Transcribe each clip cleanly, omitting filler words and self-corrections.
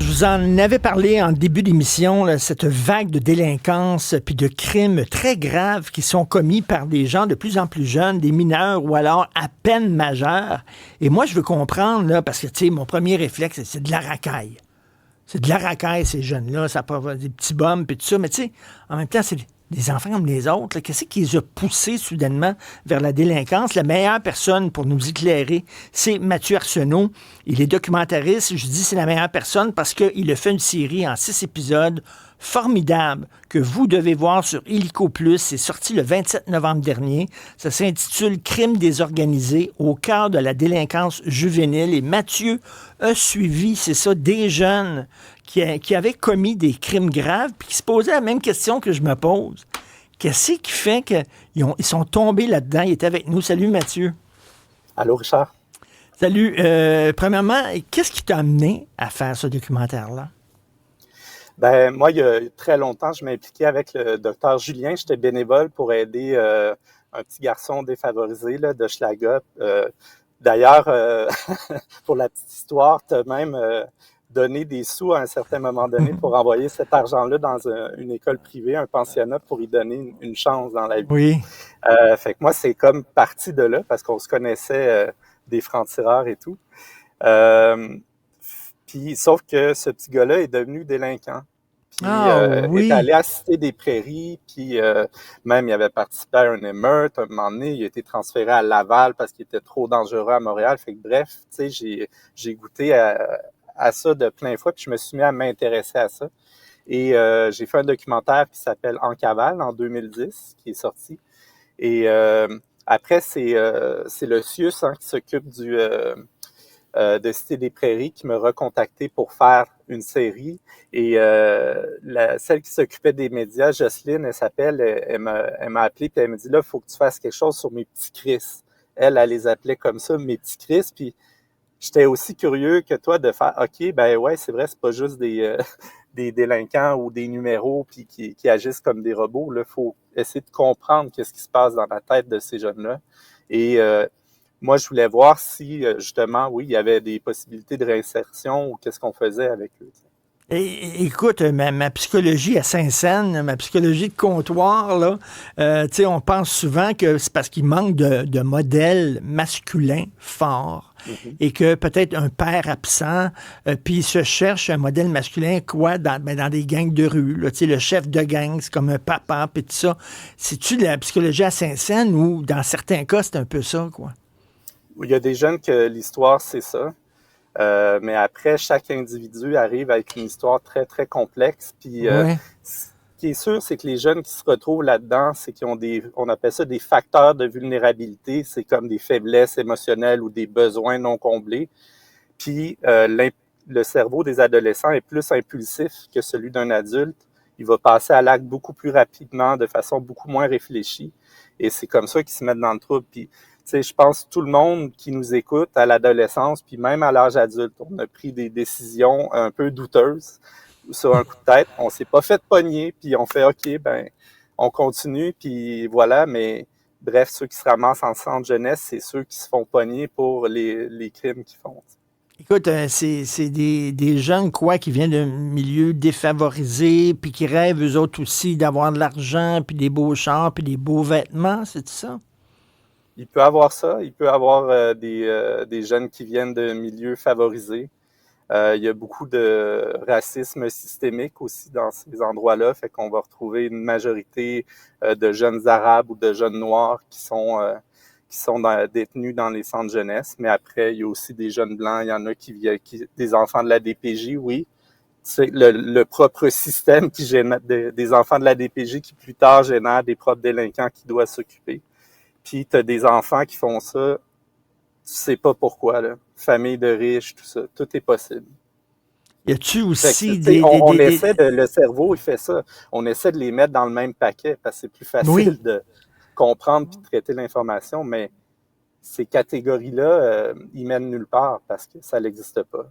Je vous en avais parlé en début d'émission, là, cette vague de délinquance puis de crimes très graves qui sont commis par des gens de plus en plus jeunes, des mineurs ou alors à peine majeurs. Et moi, je veux comprendre, là, parce que, tu sais, mon premier réflexe, c'est de la racaille. C'est de la racaille, ces jeunes-là. Ça peut avoir des petits bums puis tout ça. Mais tu sais, en même temps, c'est des enfants comme les autres. Là. Qu'est-ce qui les a poussés soudainement vers la délinquance? La meilleure personne pour nous éclairer, c'est Mathieu Arsenault. Il est documentariste. Je dis c'est la meilleure personne parce qu'il a fait une série en 6 épisodes formidable que vous devez voir sur Illico Plus. C'est sorti le 27 novembre dernier. Ça s'intitule Crimes désorganisés au cœur de la délinquance juvénile. Et Mathieu a suivi, c'est ça, des jeunes qui avaient commis des crimes graves puis qui se posaient la même question que je me pose. Qu'est-ce qui fait qu'ils sont tombés là-dedans? Il est avec nous. Salut Mathieu. Allô, Richard? Salut. Premièrement, qu'est-ce qui t'a amené à faire ce documentaire-là? Ben, moi, il y a très longtemps, je m'impliquais avec le docteur Julien. J'étais bénévole pour aider un petit garçon défavorisé là, de Schlaga. D'ailleurs, pour la petite histoire, tu as même donné des sous à un certain moment donné pour envoyer cet argent-là dans une école privée, un pensionnat, pour y donner une chance dans la vie. Oui. Fait que moi, c'est comme parti de là, parce qu'on se connaissait des francs-tireurs et tout. Puis, sauf que ce petit gars-là est devenu délinquant. Puis, est allé à Cité des Prairies, puis même, il avait participé à une émeute. Un moment donné, il a été transféré à Laval parce qu'il était trop dangereux à Montréal. Fait que bref, tu sais, j'ai goûté à ça de plein fouet, puis je me suis mis à m'intéresser à ça. Et j'ai fait un documentaire qui s'appelle En cavale, en 2010, qui est sorti. Et après, c'est le CIUS qui s'occupe de Cité des Prairies qui m'a recontacté pour faire une série. Et celle qui s'occupait des médias, Jocelyne, elle s'appelle, elle m'a appelé puis elle m'a dit, là, il faut que tu fasses quelque chose sur mes petits Chris. Elle les appelait comme ça, mes petits Chris. Puis j'étais aussi curieux que toi de faire, OK, ben ouais, c'est vrai, c'est pas juste des délinquants ou des numéros puis qui agissent comme des robots. Là, faut essayer de comprendre qu'est-ce qui se passe dans la tête de ces jeunes-là. Et moi, je voulais voir si, justement, oui, il y avait des possibilités de réinsertion ou qu'est-ce qu'on faisait avec eux. Écoute, ma psychologie à Saint-Saëns, ma psychologie de comptoir, là, tu sais, on pense souvent que c'est parce qu'il manque de modèles masculins forts Mm-hmm. et que peut-être un père absent, puis il se cherche un modèle masculin, quoi, dans des gangs de rue, là, tu sais, le chef de gang, c'est comme un papa, puis tout ça. C'est-tu de la psychologie à Saint-Saëns ou, dans certains cas, c'est un peu ça, quoi? Il y a des jeunes que l'histoire, c'est ça. Mais après, chaque individu arrive avec une histoire très, très complexe. Puis, Ouais. ce qui est sûr, c'est que les jeunes qui se retrouvent là-dedans, c'est qu'ils ont on appelle ça des facteurs de vulnérabilité. C'est comme des faiblesses émotionnelles ou des besoins non comblés. Puis, le cerveau des adolescents est plus impulsif que celui d'un adulte. Il va passer à l'acte beaucoup plus rapidement, de façon beaucoup moins réfléchie. Et c'est comme ça qu'ils se mettent dans le trouble. Puis, tu sais, je pense que tout le monde qui nous écoute à l'adolescence, puis même à l'âge adulte, on a pris des décisions un peu douteuses sur un coup de tête. On s'est pas fait pogner, puis on fait OK, ben on continue, puis voilà. Mais bref, ceux qui se ramassent en centre jeunesse, c'est ceux qui se font pogner pour les crimes qu'ils font. Écoute, c'est des jeunes, quoi, qui viennent d'un milieu défavorisé, puis qui rêvent, eux autres aussi, d'avoir de l'argent, puis des beaux chars, puis des beaux vêtements, c'est ça? Il peut avoir ça, il peut avoir des jeunes qui viennent de milieux favorisés. Il y a beaucoup de racisme systémique aussi dans ces endroits-là, fait qu'on va retrouver une majorité de jeunes arabes ou de jeunes noirs qui sont détenus dans les centres jeunesse. Mais après, il y a aussi des jeunes blancs, il y en a des enfants de la DPJ, oui. C'est le propre système qui génère des enfants de la DPJ qui plus tard génèrent des propres délinquants qui doivent s'occuper. Puis tu as des enfants qui font ça, tu sais pas pourquoi, là. Famille de riches, tout ça, tout est possible. Y a-tu Fait que, aussi tu sais, on essaie le cerveau, il fait ça. On essaie de les mettre dans le même paquet parce que c'est plus Oui. facile de comprendre puis de traiter l'information, mais ces catégories-là, ils mènent nulle part parce que ça n'existe pas.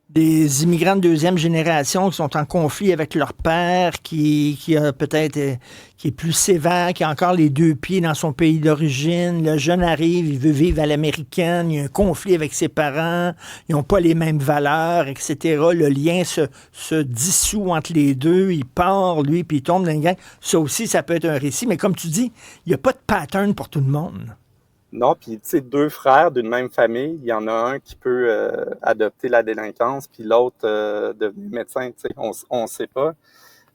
Des immigrants de deuxième génération qui sont en conflit avec leur père, qui a peut-être qui est plus sévère, qui a encore les deux pieds dans son pays d'origine. Le jeune arrive, il veut vivre à l'américaine, il y a un conflit avec ses parents, ils n'ont pas les mêmes valeurs, etc. Le lien se dissout entre les deux, il part, lui, puis il tombe dans une gang. Ça aussi, ça peut être un récit, mais comme tu dis, il n'y a pas de pattern pour tout le monde. Non, puis tu sais, deux frères d'une même famille, il y en a un qui peut adopter la délinquance, puis l'autre devenir médecin, tu sais, on ne sait pas.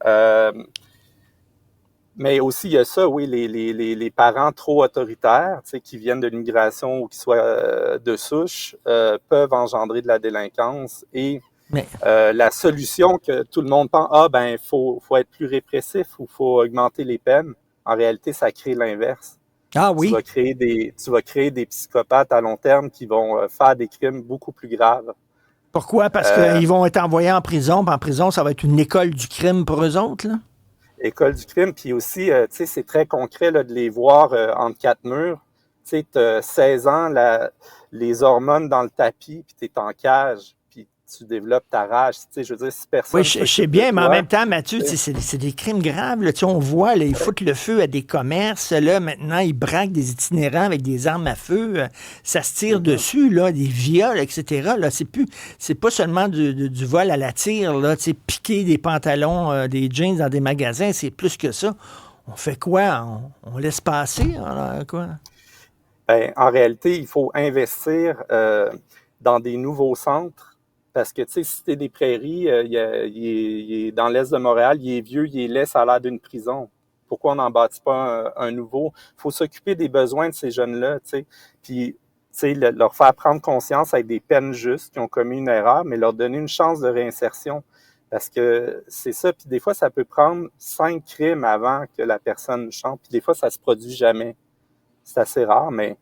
Euh, mais aussi, il y a ça, oui, les parents trop autoritaires, tu sais, qui viennent de l'immigration ou qui soient de souche, peuvent engendrer de la délinquance. Et Mais la solution que tout le monde pense, ben, faut être plus répressif ou faut augmenter les peines. En réalité, ça crée l'inverse. ah oui, Tu vas créer des psychopathes à long terme qui vont faire des crimes beaucoup plus graves. pourquoi? Parce Euh, qu'ils vont être envoyés en prison, puis en prison, ça va être une école du crime pour eux autres, là. École du crime, puis aussi, tu sais, c'est très concret là, de les voir entre quatre murs. Tu sais, tu as 16 ans, les hormones dans le tapis, puis tu es en cage, puis tu développes ta rage. Tu sais, je veux dire, si Oui, personne je sais s'occupe de bien, mais en toi, même temps, Mathieu, tu sais, c'est des crimes graves. Là. Tu sais, on voit, là, ils foutent le feu à des commerces. Là, maintenant, ils braquent des itinérants avec des armes à feu. Ça se tire dessus, là, des viols, etc. Là, c'est pas seulement du vol à la tire, là, tu sais, piquer des pantalons, des jeans dans des magasins, c'est plus que ça. On fait quoi? On laisse passer? Alors, quoi? ben, en réalité, il faut investir dans des nouveaux centres. Parce que, tu sais, si t'es des prairies, il est dans l'est de Montréal, il est vieux, il est laid, ça a l'air d'une prison. Pourquoi on n'en bâtit pas un nouveau? Il faut s'occuper des besoins de ces jeunes-là, tu sais. Puis, tu sais, leur faire prendre conscience avec des peines justes qui ont commis une erreur, mais leur donner une chance de réinsertion. Parce que c'est ça. Puis des fois, ça peut prendre 5 crimes avant que la personne chante. Puis des fois, ça se produit jamais. C'est assez rare, mais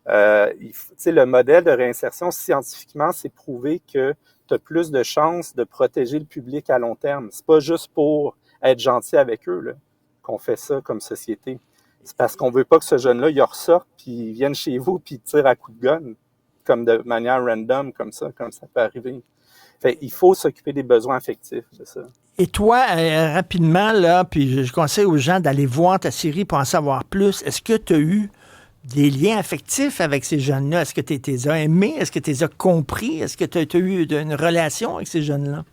le modèle de réinsertion, scientifiquement, c'est prouvé que tu as plus de chances de protéger le public à long terme. C'est pas juste pour être gentil avec eux là, qu'on fait ça comme société. C'est parce qu'on veut pas que ce jeune-là, il ressorte, puis il vienne chez vous, puis il tire à coups de gun, comme de manière random, comme ça peut arriver. Fait, il faut s'occuper des besoins affectifs, c'est ça. Et toi, rapidement, là, puis je conseille aux gens d'aller voir ta série pour en savoir plus. Est-ce que tu as eu des liens affectifs avec ces jeunes-là? Est-ce que tu les as aimés? Est-ce que tu les as compris? Est-ce que tu as eu une relation avec ces jeunes-là?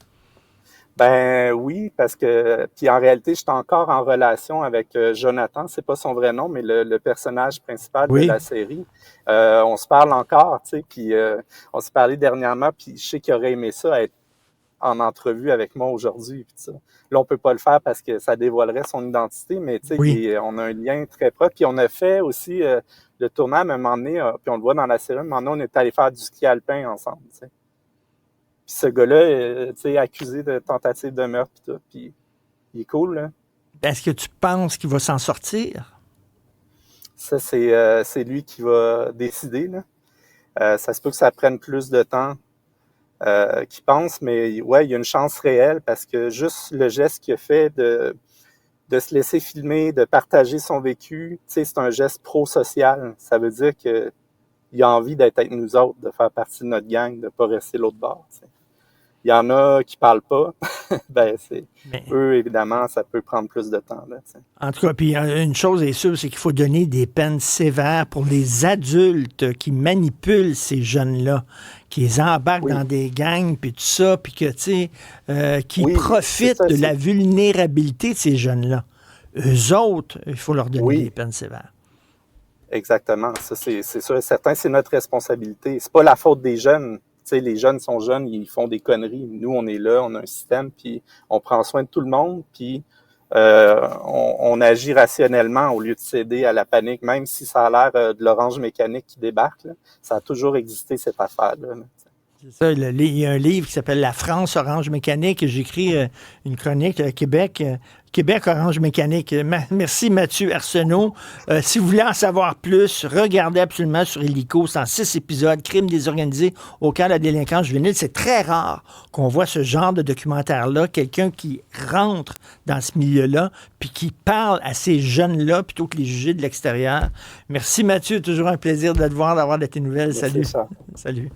Ben oui, parce que puis en réalité, je suis encore en relation avec Jonathan, c'est pas son vrai nom, mais le personnage principal de Oui. la série. On se parle encore, tu sais, puis on s'est parlé dernièrement, puis je sais qu'il aurait aimé ça être en entrevue avec moi aujourd'hui, puis ça. Là, on peut pas le faire parce que ça dévoilerait son identité, mais tu sais, Oui. on a un lien très proche. Puis on a fait aussi le tournage à un moment donné, puis on le voit dans la série, à un moment donné, on est allé faire du ski alpin ensemble, tu sais. Puis ce gars-là, tu sais, accusé de tentative de meurtre, puis tout, puis il est cool, là. Est-ce que tu penses qu'il va s'en sortir? Ça, c'est lui qui va décider, là. Ça se peut que ça prenne plus de temps qu'il pense, mais ouais, il y a une chance réelle parce que juste le geste qu'il a fait de se laisser filmer, de partager son vécu, tu sais, c'est un geste pro-social. Ça veut dire qu'il a envie d'être avec nous autres, de faire partie de notre gang, de ne pas rester l'autre bord, tu sais. Il y en a qui parlent pas. Ben, Mais, eux, évidemment, ça peut prendre plus de temps, là, tu sais. en tout cas, puis une chose est sûre, c'est qu'il faut donner des peines sévères pour les adultes qui manipulent ces jeunes-là, qui les embarquent Oui. dans des gangs, puis tout ça, puis que, tu sais, qui Oui, c'est profitent ça, de la vulnérabilité de ces jeunes-là. Eux autres, il faut leur donner oui, des peines sévères. exactement. Ça, c'est sûr et certain, c'est notre responsabilité. C'est pas la faute des jeunes. Tu sais, les jeunes sont jeunes, ils font des conneries. Nous, on est là, on a un système, puis on prend soin de tout le monde, puis on agit rationnellement au lieu de céder à la panique, même si ça a l'air de l'orange mécanique qui débarque. Là. Ça a toujours existé, cette affaire-là. Là. C'est ça, il y a un livre qui s'appelle La France Orange Mécanique. J'ai écrit une chronique Québec, Québec Orange Mécanique. Merci Mathieu Arsenault. Si vous voulez en savoir plus, regardez absolument sur Illico. C'est en 6 épisodes. Crimes désorganisés au cœur de la délinquance juvénile. C'est très rare qu'on voit ce genre de documentaire-là. Quelqu'un qui rentre dans ce milieu-là puis qui parle à ces jeunes-là plutôt que les juger de l'extérieur. Merci Mathieu. Toujours un plaisir de te voir, d'avoir de tes nouvelles. Merci, Salut. ça. Salut.